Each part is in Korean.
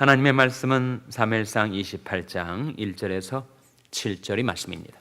하나님의 말씀은 사무엘상 28장 1절에서 7절의 말씀입니다.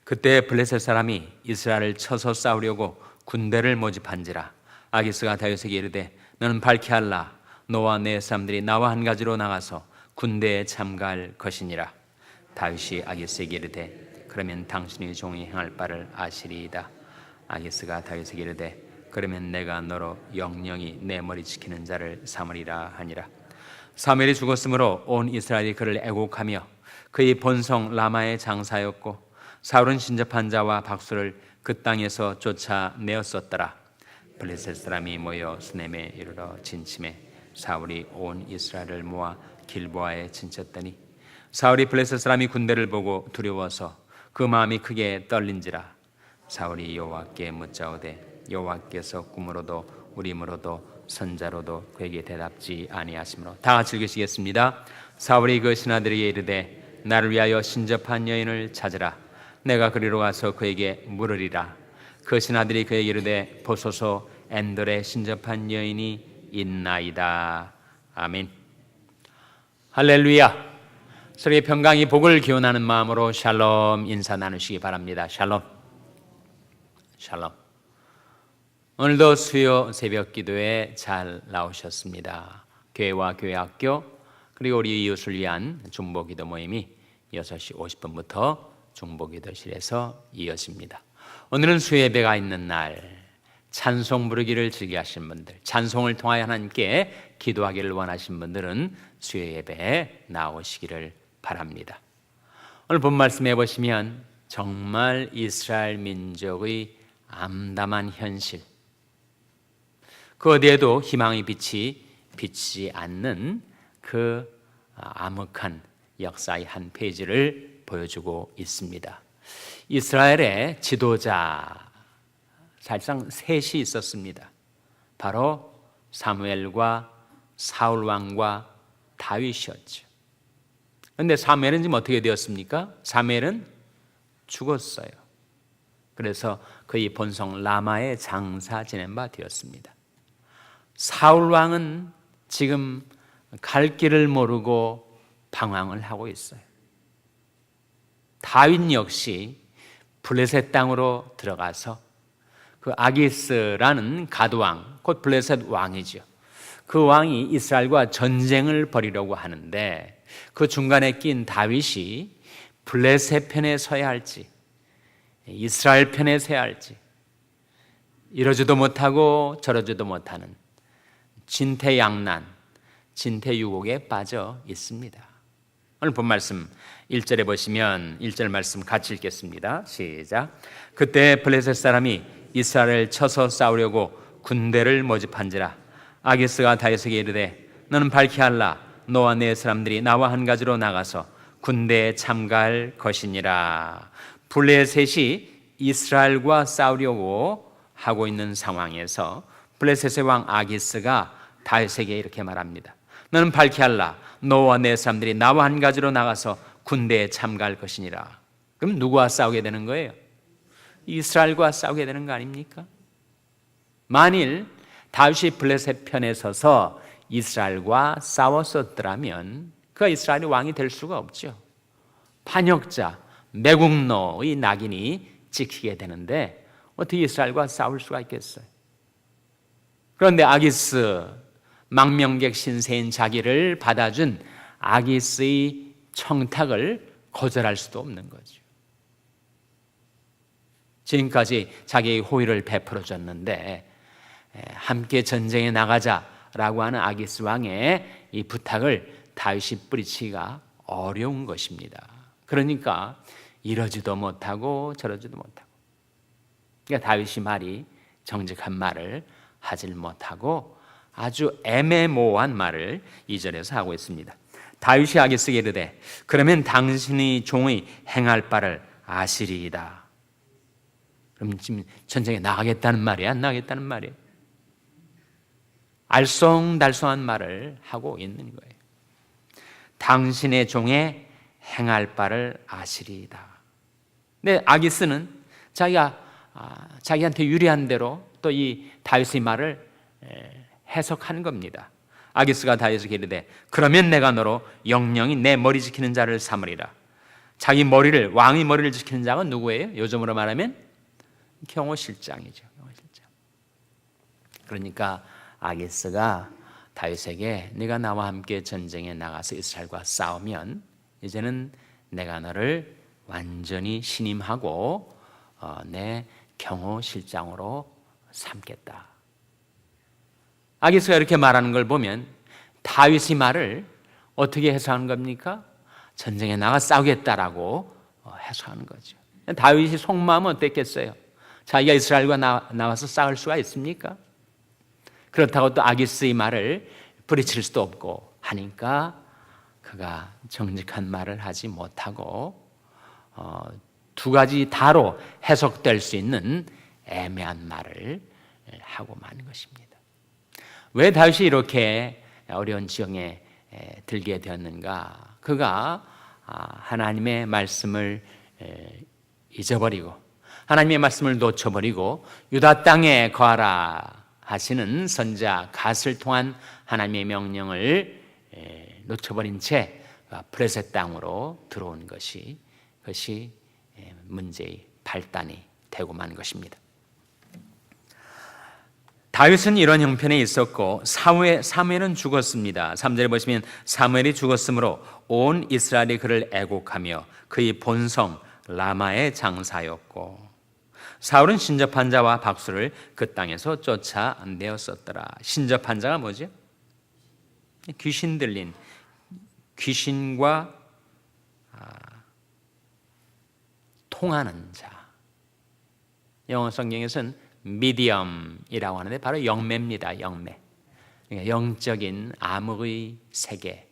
그때 블레셋 사람이 이스라엘을 쳐서 싸우려고 군대를 모집한지라. 아기스가 다윗에게 이르되 너는 밝히 알라. 너와 내 사람들이 나와 한 가지로 나가서 군대에 참가할 것이니라. 다윗이 아기스에게 이르되 그러면 당신의 종이 행할 바를 아시리이다. 아기스가 다윗에게 이르되 그러면 내가 너로 영영이 내 머리 지키는 자를 삼으리라 하니라. 사무엘이 죽었으므로 온 이스라엘이 그를 애곡하며 그의 본성 라마에 장사였고 사울은 신접한 자와 박수를 그 땅에서 쫓아내었었더라. 블레셋 사람이 모여 수넴에 이르러 진침해 사울이 온 이스라엘을 모아 길보아에 진쳤더니 사울이 블레셋 사람이 군대를 보고 두려워서 그 마음이 크게 떨린지라. 사울이 여호와께 묻자오되 여호와께서 꿈으로도 우림으로도 선자로도 그에게 대답지 아니하시므로. 다 같이 읽으시겠습니다. 사울이 그 신하들에게 이르되 나를 위하여 신접한 여인을 찾으라. 내가 그리로 가서 그에게 물으리라. 그 신하들이 그에게 이르되 보소서 엔돌에 신접한 여인이 있나이다. 아멘. 할렐루야. 서로의 평강이 복을 기원하는 마음으로 샬롬 인사 나누시기 바랍니다. 샬롬. 샬롬. 오늘도 수요 새벽 기도에 잘 나오셨습니다. 교회와 교회학교 그리고 우리 이웃을 위한 중보기도 모임이 6시 50분부터 중보기도실에서 이어집니다. 오늘은 수요예배가 있는 날, 찬송 부르기를 즐겨하시는 분들, 찬송을 통하여 하나님께 기도하기를 원하시는 분들은 수요예배에 나오시기를 바랍니다. 오늘 본 말씀 해보시면 정말 이스라엘 민족의 암담한 현실, 그 어디에도 희망의 빛이 비치지 않는 그 암흑한 역사의 한 페이지를 보여주고 있습니다. 이스라엘의 지도자, 사실상 셋이 있었습니다. 바로 사무엘과 사울 왕과 다윗이었죠. 그런데 사무엘은 지금 어떻게 되었습니까? 사무엘은 죽었어요. 그래서 그의 본성 라마에 장사 지낸 바 되었습니다. 사울 왕은 지금 갈 길을 모르고 방황을 하고 있어요. 다윗 역시 블레셋 땅으로 들어가서 그 아기스라는 가드왕, 곧 블레셋 왕이죠. 그 왕이 이스라엘과 전쟁을 벌이려고 하는데 그 중간에 낀 다윗이 블레셋 편에 서야 할지 이스라엘 편에 서야 할지 이러지도 못하고 저러지도 못하는 진퇴양난, 진퇴유곡에 빠져 있습니다. 오늘 본 말씀 1절에 보시면 1절 말씀 같이 읽겠습니다. 시작. 그때 블레셋 사람이 이스라엘을 쳐서 싸우려고 군대를 모집한지라. 아기스가 다윗에게 이르되 너는 밝히 알라. 너와 내 사람들이 나와 한 가지로 나가서 군대에 참가할 것이니라. 블레셋이 이스라엘과 싸우려고 하고 있는 상황에서 블레셋의 왕 아기스가 다윗에게 이렇게 말합니다. 너는 밝히 알라. 너와 내 사람들이 나와 한 가지로 나가서 군대에 참가할 것이니라. 그럼 누구와 싸우게 되는 거예요? 이스라엘과 싸우게 되는 거 아닙니까? 만일 다윗이 블레셋 편에 서서 이스라엘과 싸웠었더라면 그가 이스라엘의 왕이 될 수가 없죠. 반역자, 매국노의 낙인이 찍히게 되는데 어떻게 이스라엘과 싸울 수가 있겠어요? 그런데 아기스, 망명객 신세인 자기를 받아준 아기스의 청탁을 거절할 수도 없는 거죠. 지금까지 자기의 호의를 베풀어 줬는데 함께 전쟁에 나가자라고 하는 아기스 왕의 이 부탁을 다윗이 뿌리치기가 어려운 것입니다. 그러니까 이러지도 못하고 저러지도 못하고, 그러니까 다윗이 말이 정직한 말을 하질 못하고 아주 애매모호한 말을 2절에서 하고 있습니다. 다윗이 아기스에게 이르되 그러면 당신이 종의 행할 바를 아시리이다. 그럼 지금 전쟁에 나가겠다는 말이야? 안 나가겠다는 말이야? 알쏭달쏭한 말을 하고 있는 거예요. 당신의 종의 행할 바를 아시리이다. 근데 아기스는 자기한테 유리한 대로 또 이 다윗의 말을 해석하는 겁니다. 아기스가 다윗에게 이르되 그러면 내가 너로 영영이 내 머리 지키는 자를 삼으리라. 자기 머리를, 왕의 머리를 지키는 자가 누구예요? 요즘으로 말하면 경호실장이죠. 경호실장. 그러니까 아기스가 다윗에게 네가 나와 함께 전쟁에 나가서 이스라엘과 싸우면 이제는 내가 너를 완전히 신임하고 내 경호실장으로 삼겠다. 아기스가 이렇게 말하는 걸 보면 다윗의 말을 어떻게 해석하는 겁니까? 전쟁에 나가 싸우겠다라고 해석하는 거죠. 다윗의 속마음은 어땠겠어요? 자기가 이스라엘과 나와서 싸울 수가 있습니까? 그렇다고 또 아기스의 말을 뿌리칠 수도 없고 하니까 그가 정직한 말을 하지 못하고 두 가지 다로 해석될 수 있는 애매한 말을 하고 마는 것입니다. 왜 다윗이 이렇게 어려운 지경에 들게 되었는가? 그가 하나님의 말씀을 잊어버리고 하나님의 말씀을 놓쳐버리고 유다 땅에 거하라 하시는 선지자 갓을 통한 하나님의 명령을 놓쳐버린 채 블레셋 땅으로 들어온 것이 문제의 발단이 되고 만 것입니다. 다윗은 이런 형편에 있었고 사무엘은 죽었습니다. 3절에 보시면 사무엘이 죽었으므로 온 이스라엘이 그를 애곡하며 그의 본성 라마에 장사였고 사울은 신접한 자와 박수를 그 땅에서 쫓아내었었더라. 신접한 자가 뭐죠? 귀신 들린, 귀신과 통하는 자. 영어 성경에서는 미디엄이라고 하는데 바로 영매입니다. 영매. 그러니까 영적인 암흑의 세계,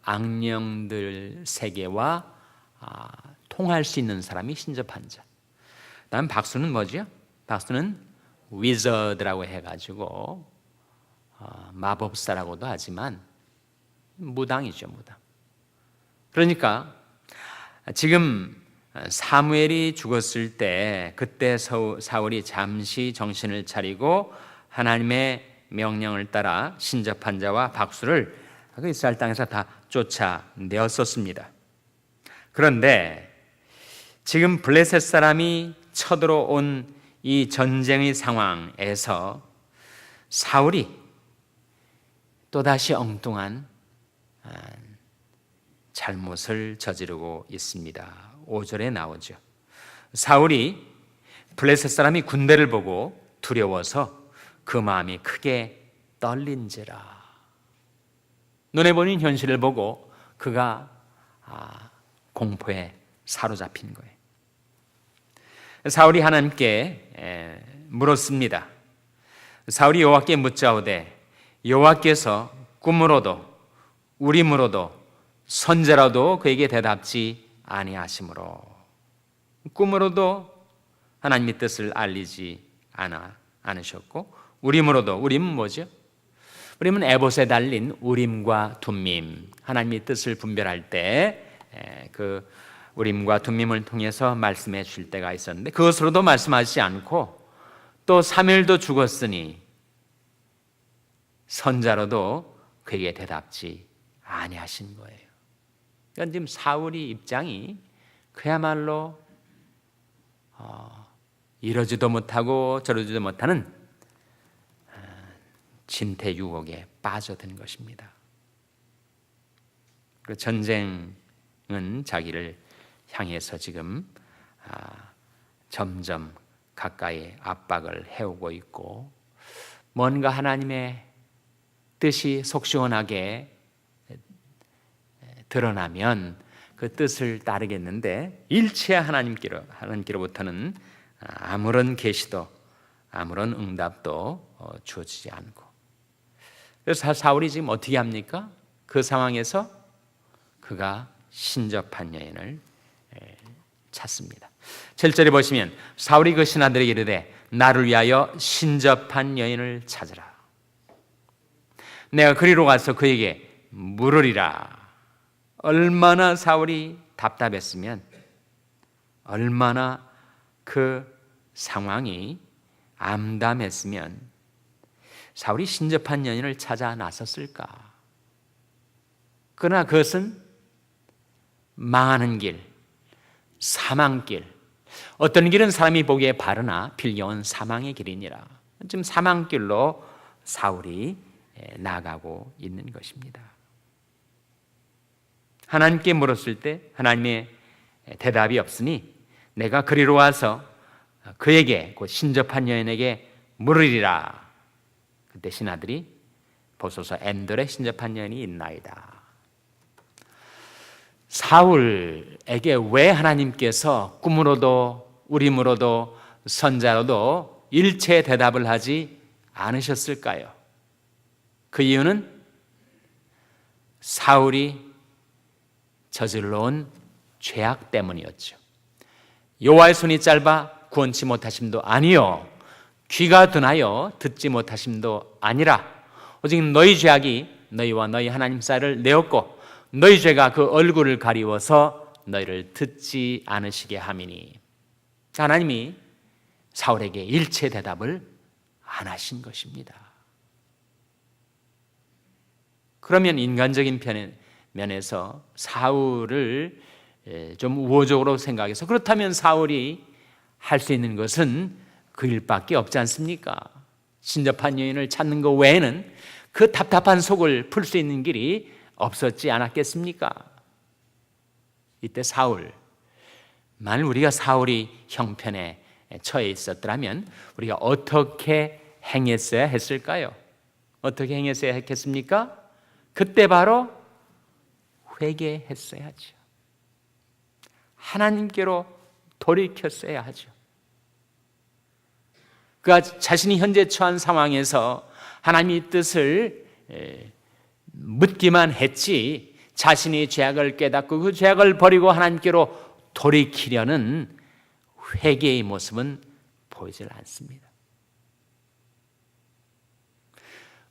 악령들 세계와 통할 수 있는 사람이 신접한 자. 다음 박수는 뭐죠? 박수는 위저드라고 해가지고 마법사라고도 하지만 무당이죠, 무당. 그러니까 지금 사무엘이 죽었을 때 그때 사울이 잠시 정신을 차리고 하나님의 명령을 따라 신접한 자와 박수를 그 이스라엘 땅에서 다 쫓아내었었습니다. 그런데 지금 블레셋 사람이 쳐들어온 이 전쟁의 상황에서 사울이 또다시 엉뚱한 잘못을 저지르고 있습니다. 5절에 나오죠. 사울이 블레셋 사람이 군대를 보고 두려워서 그 마음이 크게 떨린지라. 눈에 보이는 현실을 보고 그가 공포에 사로잡힌 거예요. 사울이 하나님께 물었습니다. 사울이 여호와께 묻자오되 여호와께서 꿈으로도 우림으로도 선제라도 그에게 대답지 아니하시므로 꿈으로도 하나님의 뜻을 알리지 않으셨고 우림으로도 우림은 뭐죠? 우림은 에봇에 달린 우림과 둠밈 하나님의 뜻을 분별할 때 그 우림과 둠밈을 통해서 말씀해 줄 때가 있었는데 그것으로도 말씀하시지 않고 또 사무엘도 죽었으니 선자로도 그에게 대답지 아니하신 거예요. 그러니까 지금 사울의 입장이 그야말로 이러지도 못하고 저러지도 못하는 진퇴유곡에 빠져든 것입니다. 그 전쟁은 자기를 향해서 지금 점점 가까이 압박을 해오고 있고 뭔가 하나님의 뜻이 속 시원하게 드러나면 그 뜻을 따르겠는데 일체 하나님께로부터는 아무런 계시도 아무런 응답도 주어지지 않고 그래서 사울이 지금 어떻게 합니까? 그 상황에서 그가 신접한 여인을 찾습니다. 7절에 보시면 사울이 그 신하들에게 이르되 나를 위하여 신접한 여인을 찾으라. 내가 그리로 가서 그에게 물으리라. 얼마나 사울이 답답했으면 얼마나 그 상황이 암담했으면 사울이 신접한 여인을 찾아 나섰을까? 그러나 그것은 망하는 길, 사망길, 어떤 길은 사람이 보기에 바르나 빌겨온 사망의 길이니라. 지금 사망길로 사울이 나가고 있는 것입니다. 하나님께 물었을 때 하나님의 대답이 없으니 내가 그리로 와서 그에게, 곧 신접한 여인에게 물으리라. 그때 신하들이 보소서 엔돌에 신접한 여인이 있나이다. 사울에게 왜 하나님께서 꿈으로도 우림으로도 선자로도 일체 대답을 하지 않으셨을까요? 그 이유는 사울이 저질러 온 죄악 때문이었죠. 여호와의 손이 짧아 구원치 못하심도 아니요 귀가 둔하여 듣지 못하심도 아니라 오직 너희 죄악이 너희와 너희 하나님 사이를 내었고 너희 죄가 그 얼굴을 가리워서 너희를 듣지 않으시게 함이니. 하나님이 사울에게 일체 대답을 안 하신 것입니다. 그러면 인간적인 면에서 사울을 좀 우호적으로 생각해서 그렇다면 사울이 할 수 있는 것은 그 일밖에 없지 않습니까? 신접한 여인을 찾는 것 외에는 그 답답한 속을 풀 수 있는 길이 없었지 않았겠습니까? 이때 사울, 만일 우리가 사울이 형편에 처해 있었더라면 우리가 어떻게 행했어야 했을까요? 어떻게 행했어야 했겠습니까? 그때 바로 회개했어야 하죠. 하나님께로 돌이켰어야 하죠. 그가 자신이 현재 처한 상황에서 하나님의 뜻을 묻기만 했지 자신의 죄악을 깨닫고 그 죄악을 버리고 하나님께로 돌이키려는 회개의 모습은 보이질 않습니다.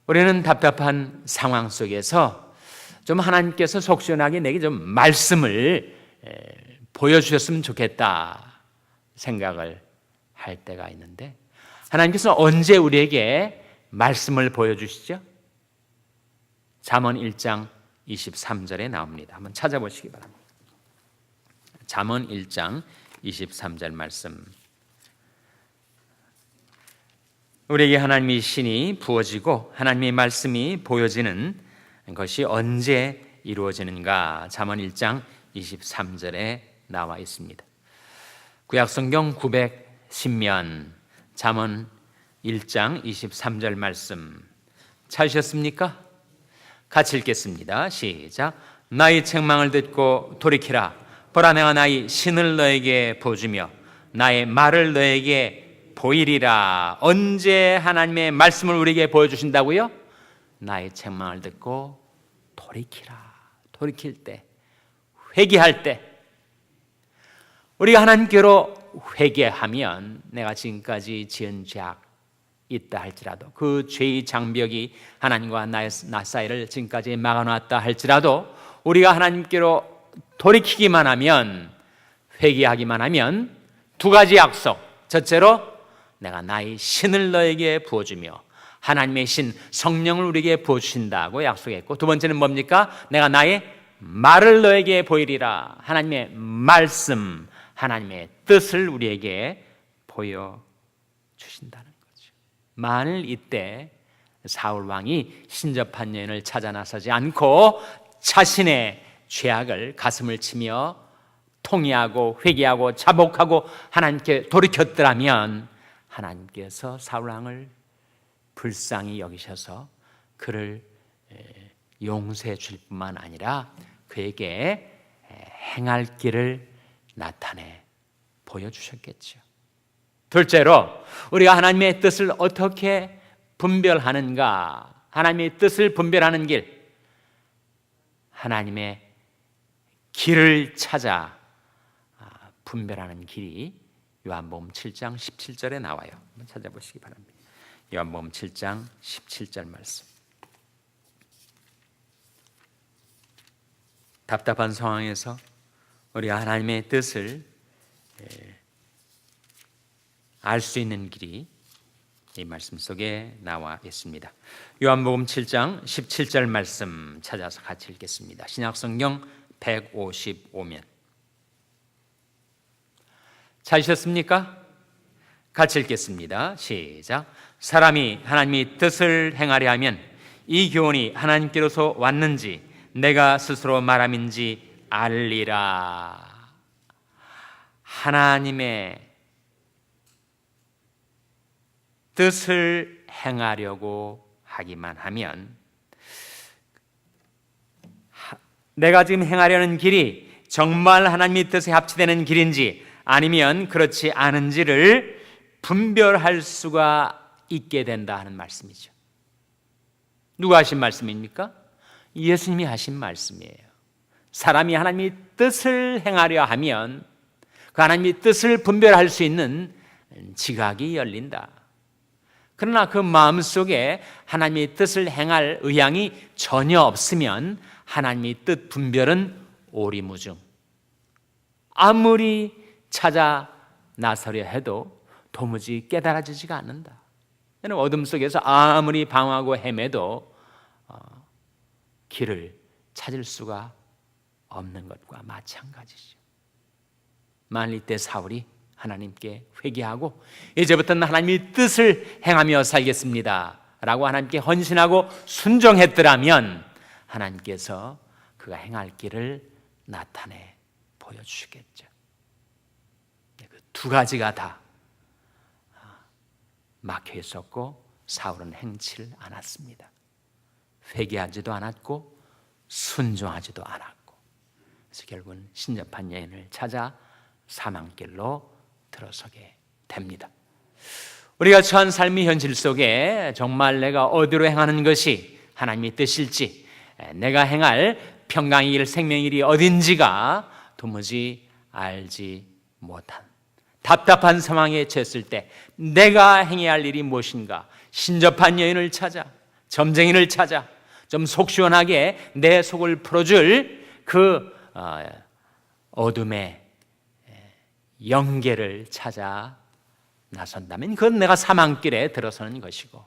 우리는 답답한 상황 속에서 좀 하나님께서 속 시원하게 내게 좀 말씀을 보여주셨으면 좋겠다 생각을 할 때가 있는데 하나님께서 언제 우리에게 말씀을 보여주시죠? 잠언 1장 23절에 나옵니다. 한번 찾아보시기 바랍니다. 잠언 1장 23절 말씀. 우리에게 하나님의 신이 부어지고 하나님의 말씀이 보여지는 것이 언제 이루어지는가? 잠언 1장 23절에 나와 있습니다. 구약성경 910면 잠언 1장 23절 말씀 찾으셨습니까? 같이 읽겠습니다. 시작. 나의 책망을 듣고 돌이키라. 보라 내가 나의 신을 너에게 보여주며 나의 말을 너에게 보이리라. 언제 하나님의 말씀을 우리에게 보여주신다고요? 나의 책망을 듣고 돌이키라. 돌이킬 때, 회개할 때, 우리가 하나님께로 회개하면 내가 지금까지 지은 죄악 있다 할지라도 그 죄의 장벽이 하나님과 나 사이를 지금까지 막아놨다 할지라도 우리가 하나님께로 돌이키기만 하면, 회개하기만 하면 두 가지 약속. 첫째로 내가 나의 신을 너에게 부어주며 하나님의 신 성령을 우리에게 부어주신다고 약속했고, 두 번째는 뭡니까? 내가 나의 말을 너에게 보이리라. 하나님의 말씀, 하나님의 뜻을 우리에게 보여주신다는 거죠. 만일 이때 사울 왕이 신접한 여인을 찾아 나서지 않고 자신의 죄악을 가슴을 치며 통회하고 회개하고 자복하고 하나님께 돌이켰더라면 하나님께서 사울 왕을 불쌍히 여기셔서 그를 용서해 줄 뿐만 아니라 그에게 행할 길을 나타내 보여주셨겠죠. 둘째로 우리가 하나님의 뜻을 어떻게 분별하는가? 하나님의 뜻을 분별하는 길, 하나님의 길을 찾아 분별하는 길이 요한복음 7장 17절에 나와요. 한번 찾아보시기 바랍니다. 요한복음 7장 17절 말씀. 답답한 상황에서 우리가 하나님의 뜻을 알 수 있는 길이 이 말씀 속에 나와 있습니다. 요한복음 7장 17절 말씀 찾아서 같이 읽겠습니다. 신약성경 155면 찾으셨습니까? 같이 읽겠습니다. 시작. 사람이 하나님의 뜻을 행하려 하면 이 교훈이 하나님께로서 왔는지 내가 스스로 말함인지 알리라. 하나님의 뜻을 행하려고 하기만 하면, 내가 지금 행하려는 길이 정말 하나님의 뜻에 합치되는 길인지 아니면 그렇지 않은지를 분별할 수가 있게 된다 하는 말씀이죠. 누가 하신 말씀입니까? 예수님이 하신 말씀이에요. 사람이 하나님의 뜻을 행하려 하면 그 하나님의 뜻을 분별할 수 있는 지각이 열린다. 그러나 그 마음속에 하나님의 뜻을 행할 의향이 전혀 없으면 하나님의 뜻 분별은 오리무중. 아무리 찾아 나서려 해도 도무지 깨달아지지가 않는다. 어둠 속에서 아무리 방황하고 헤매도 길을 찾을 수가 없는 것과 마찬가지죠. 만일 이때 사울이 하나님께 회개하고 이제부터는 하나님의 뜻을 행하며 살겠습니다 라고 하나님께 헌신하고 순종했더라면 하나님께서 그가 행할 길을 나타내 보여주시겠죠. 그 두 가지가 다 막혀 있었고 사울은 행치를 않았습니다. 회개하지도 않았고 순종하지도 않았고, 그래서 결국은 신접한 여인을 찾아 사망길로 들어서게 됩니다. 우리가 처한 삶의 현실 속에 정말 내가 어디로 행하는 것이 하나님의 뜻일지, 내가 행할 평강의 길, 생명의 길이 어딘지가 도무지 알지 못한 답답한 상황에 처했을 때 내가 행해야 할 일이 무엇인가, 신접한 여인을 찾아, 점쟁이를 찾아 좀 속 시원하게 내 속을 풀어줄 그 어둠의 영계를 찾아 나선다면 그건 내가 사망길에 들어서는 것이고,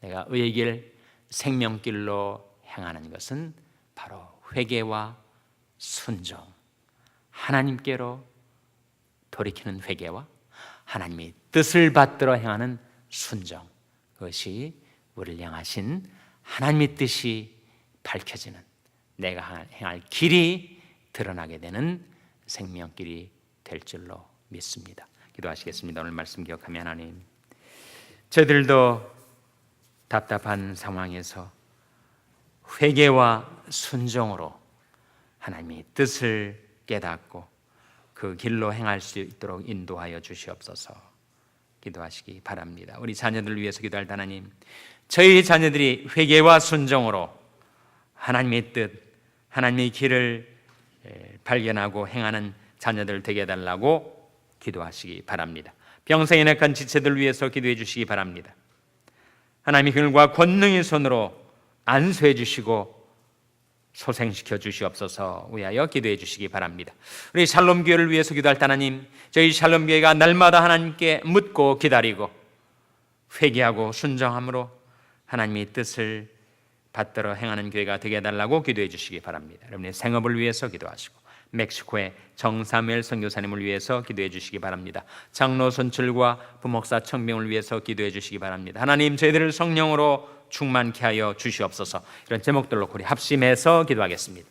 내가 의의 길, 생명길로 행하는 것은 바로 회개와 순종, 하나님께로 돌이키는 회개와 하나님의 뜻을 받들어 행하는 순종, 그것이 우리를 향하신 하나님의 뜻이 밝혀지는, 내가 행할 길이 드러나게 되는 생명길이 될 줄로 믿습니다. 기도하시겠습니다. 오늘 말씀 기억하며 하나님, 저희들도 답답한 상황에서 회개와 순종으로 하나님의 뜻을 깨닫고 그 길로 행할 수 있도록 인도하여 주시옵소서. 기도하시기 바랍니다. 우리 자녀들을 위해서 기도할 하나님, 저희 자녀들이 회개와 순종으로 하나님의 뜻, 하나님의 길을 발견하고 행하는 자녀들 되게 해달라고 기도하시기 바랍니다. 병상에 낙한 지체들 위해서 기도해 주시기 바랍니다. 하나님의 힘과 권능의 손으로 안수해 주시고 소생시켜 주시옵소서 위하여 기도해 주시기 바랍니다. 우리 샬롬 교회를 위해서 기도할 하나님, 저희 샬롬 교회가 날마다 하나님께 묻고 기다리고 회개하고 순종함으로 하나님의 뜻을 받들어 행하는 교회가 되게 해달라고 기도해 주시기 바랍니다. 여러분의 생업을 위해서 기도하시고 멕시코의 정사무엘 선교사님을 위해서 기도해 주시기 바랍니다. 장로 선출과 부목사 청병을 위해서 기도해 주시기 바랍니다. 하나님, 저희들을 성령으로 충만케 하여 주시옵소서. 이런 제목들로 우리 합심해서 기도하겠습니다.